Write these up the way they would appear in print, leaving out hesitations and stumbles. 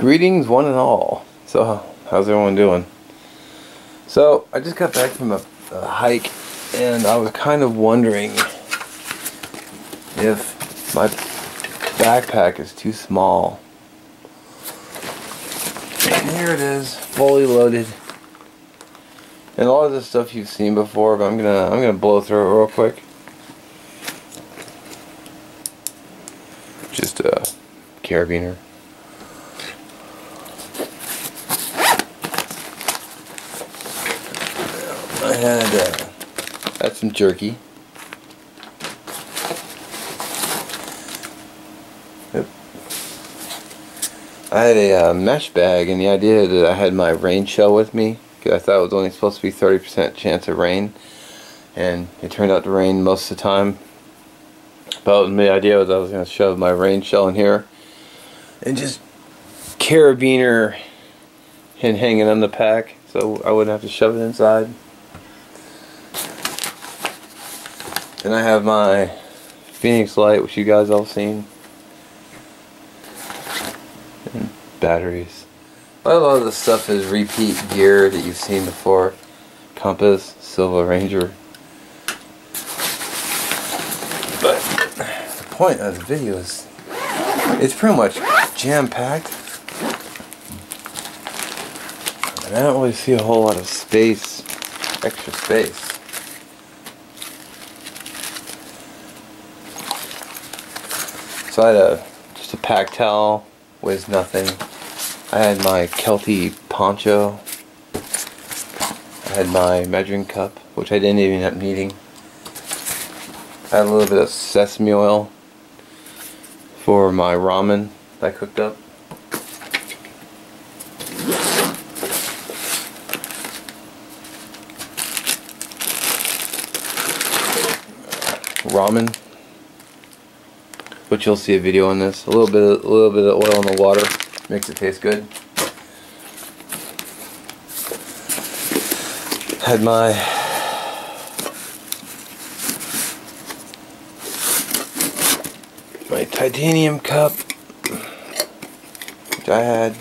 Greetings one and all. So, how's everyone doing? So, I just got back from a hike and I was kind of wondering if my backpack is too small. And here it is, fully loaded. And a lot of this stuff you've seen before, but I'm gonna blow through it real quick. Just a carabiner. I had some jerky. Yep. I had a mesh bag, and the idea that I had my rain shell with me, because I thought it was only supposed to be 30% chance of rain, and it turned out to rain most of the time. But the idea was I was going to shove my rain shell in here and just carabiner and hang it on the pack so I wouldn't have to shove it inside. Then I have my Phoenix light, which you guys all seen, and batteries. A lot of the stuff is repeat gear that you've seen before. Compass, Silva Ranger. But the point of the video is it's pretty much jam-packed, and I don't really see a whole lot of space, extra space. So I had just a pack towel, weighs nothing. I had my Kelty poncho. I had my measuring cup, which I didn't even end up needing. I had a little bit of sesame oil for my ramen that I cooked up. Ramen, which you'll see a video on this. A little bit of oil in the water makes it taste good. Had my titanium cup, which I had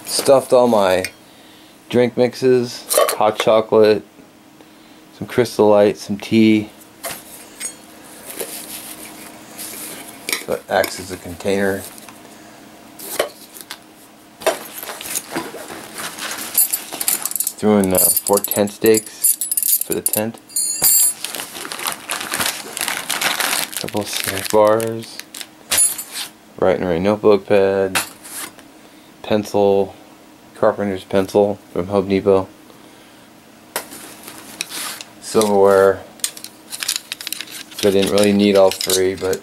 stuffed all my drink mixes, hot chocolate, some Crystal Light, some tea. So it acts as a container. Threw in 4 tent stakes for the tent. A couple of snack bars. Write and write notebook pad. Pencil. Carpenter's pencil from Home Depot. Silverware. So I didn't really need all 3, but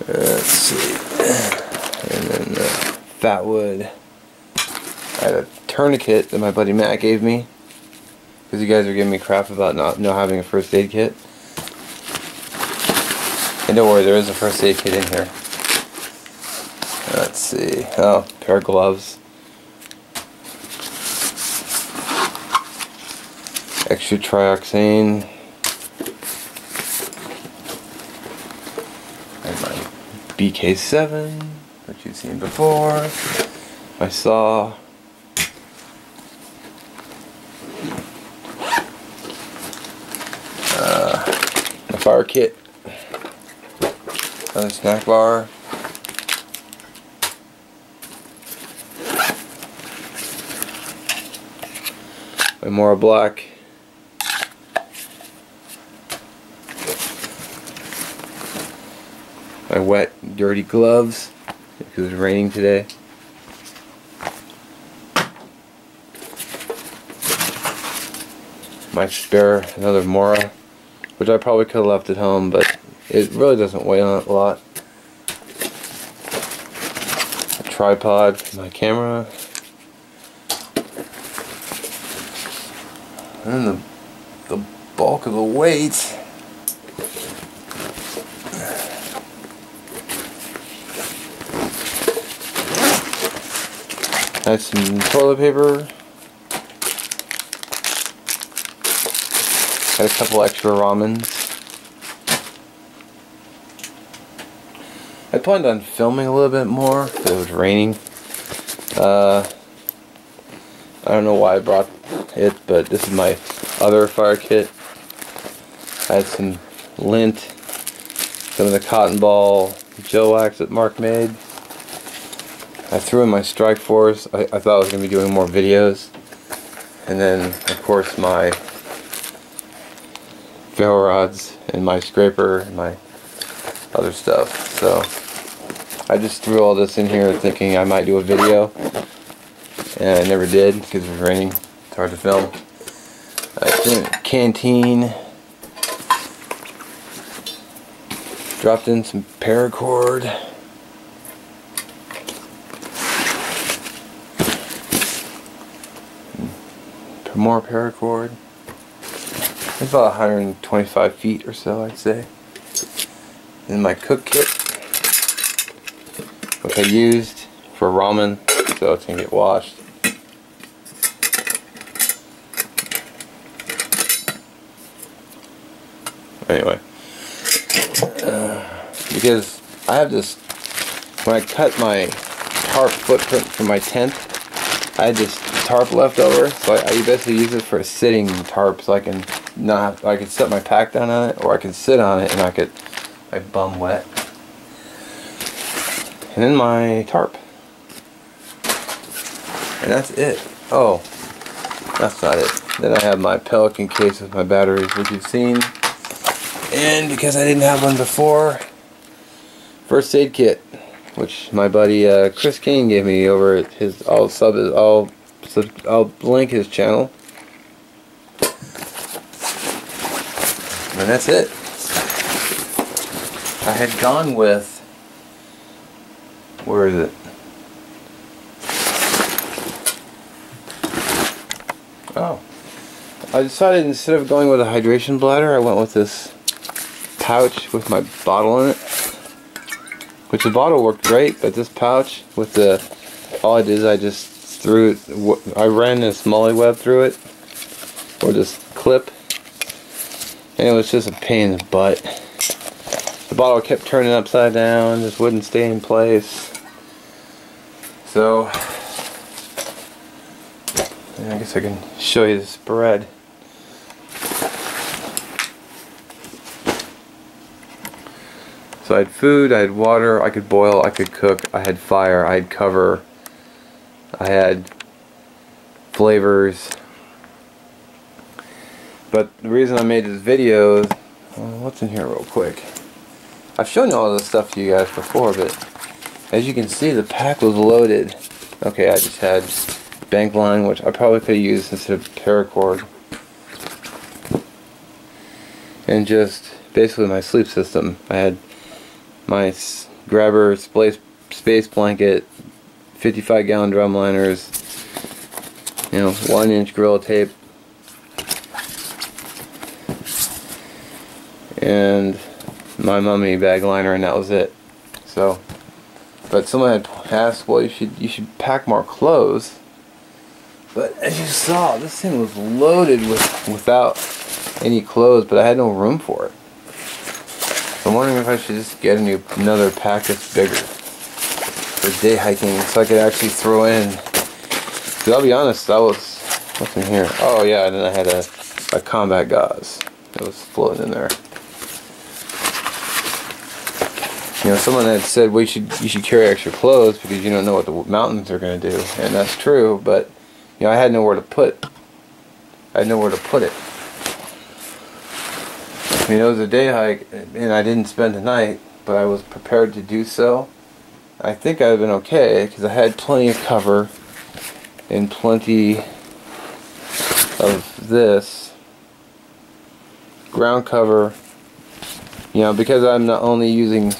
let's see. And then fat wood. I had a tourniquet that my buddy Matt gave me, because you guys are giving me crap about not having a first aid kit. And don't worry, there is a first aid kit in here. Let's see. Oh, pair of gloves. Extra trioxane. And my BK7, which you've seen before. My saw. My fire kit. Another snack bar. My Mora Black. My wet, dirty gloves, because it's raining today. My spare, another Mora, which I probably could have left at home, but it really doesn't weigh on it a lot. A tripod for my camera. And then the bulk of the weight. I have some toilet paper. Got a couple extra ramens. I planned on filming a little bit more because it was raining. I don't know why I brought it, but this is my other fire kit. I had some lint, some of the cotton ball gel wax that Mark made. I threw in my Strike Force. I thought I was going to be doing more videos. And then, of course, my ferro rods and my scraper and my other stuff. So I just threw all this in here thinking I might do a video. And I never did because it was raining. It's hard to film. Canteen. Dropped in some paracord. More paracord. It's about 125 feet or so, I'd say. And my cook kit, which I used for ramen, so it's gonna get washed. Anyway, because I have this, when I cut my tarp footprint from my tent, I had this tarp left over, so I basically use it for a sitting tarp, so I can I could set my pack down on it, or I could sit on it and I could my bum wet. And then my tarp. And that's it. Oh, that's not it. Then I have my Pelican case with my batteries, which you've seen. And because I didn't have one before, first aid kit, which my buddy Chris Kane gave me over at his. I'll link his channel. And that's it. I had gone with, where is it? Oh. I decided instead of going with a hydration bladder, I went with this pouch with my bottle in it. Which the bottle worked great, but this pouch with the, all I did is I just threw it, I ran this MOLLE web through it, or this clip, and it was just a pain in the butt. The bottle kept turning upside down, just wouldn't stay in place. So, I guess I can show you the spread. So I had food, I had water, I could boil, I could cook, I had fire, I had cover, I had flavors. But the reason I made this video is, what's in here real quick? I've shown you all this stuff to you guys before, but as you can see, the pack was loaded. Okay, I just had bank line, which I probably could have used instead of paracord. And just basically my sleep system. I had my grabber, space blanket, 55-gallon drum liners, 1-inch Gorilla Tape, and my mummy bag liner, and that was it. So, but someone had asked, well, you should pack more clothes. But as you saw, this thing was loaded without any clothes, but I had no room for it. So I'm wondering if I should just get another pack that's bigger for day hiking, so I could actually throw in. Because I'll be honest, that was, what's in here? Oh yeah, and then I had a combat gauze that was floating in there. Someone had said, well, you should carry extra clothes because you don't know what the mountains are going to do, and that's true. But I had nowhere to put. I had nowhere to put it. It was a day hike, and I didn't spend the night, but I was prepared to do so. I think I've been okay because I had plenty of cover and plenty of this ground cover. Because I'm not only using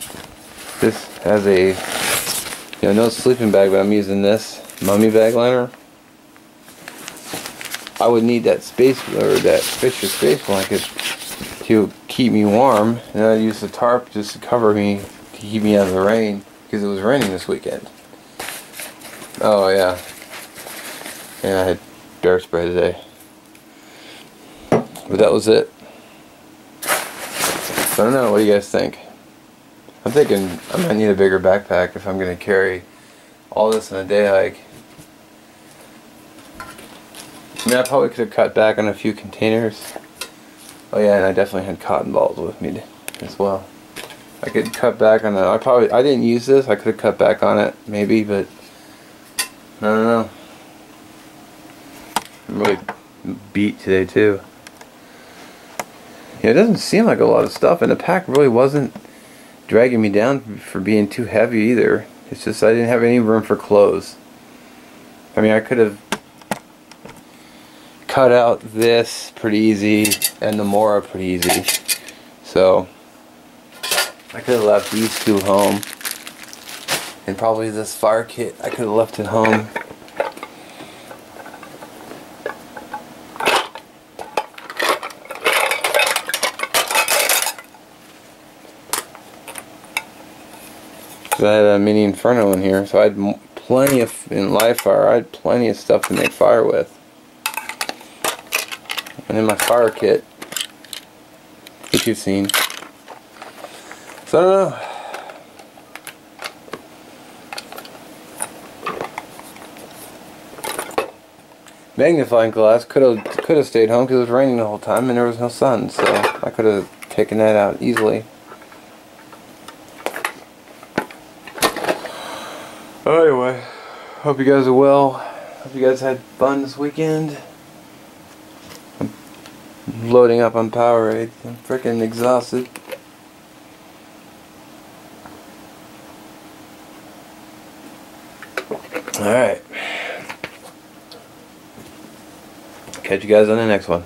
this as a no sleeping bag, but I'm using this mummy bag liner. I would need that that Fisher space blanket to keep me warm, and I'd use the tarp just to cover me to keep me out of the rain because it was raining this weekend. Oh yeah, and I had bear spray today, but that was it. I don't know. What do you guys think? I'm thinking I might need a bigger backpack if I'm going to carry all this in a day hike. I mean, I probably could have cut back on a few containers. Oh yeah, and I definitely had cotton balls with me as well. I could cut back on that. I didn't use this. I could have cut back on it maybe, but I don't know. I'm really beat today too. Yeah, it doesn't seem like a lot of stuff, and the pack really wasn't dragging me down for being too heavy either. It's just I didn't have any room for clothes. I mean, I could have cut out this pretty easy and the Mora pretty easy. So I could have left these two home, and probably this fire kit I could have left at home. I had a mini Inferno in here, so I had plenty of, in live fire, I had plenty of stuff to make fire with. And in my fire kit, which you've seen. So I don't know. Magnifying glass could have stayed home because it was raining the whole time and there was no sun, so I could have taken that out easily. Anyway, hope you guys are well. Hope you guys had fun this weekend. I'm loading up on Powerade. I'm freaking exhausted. Alright. Catch you guys on the next one.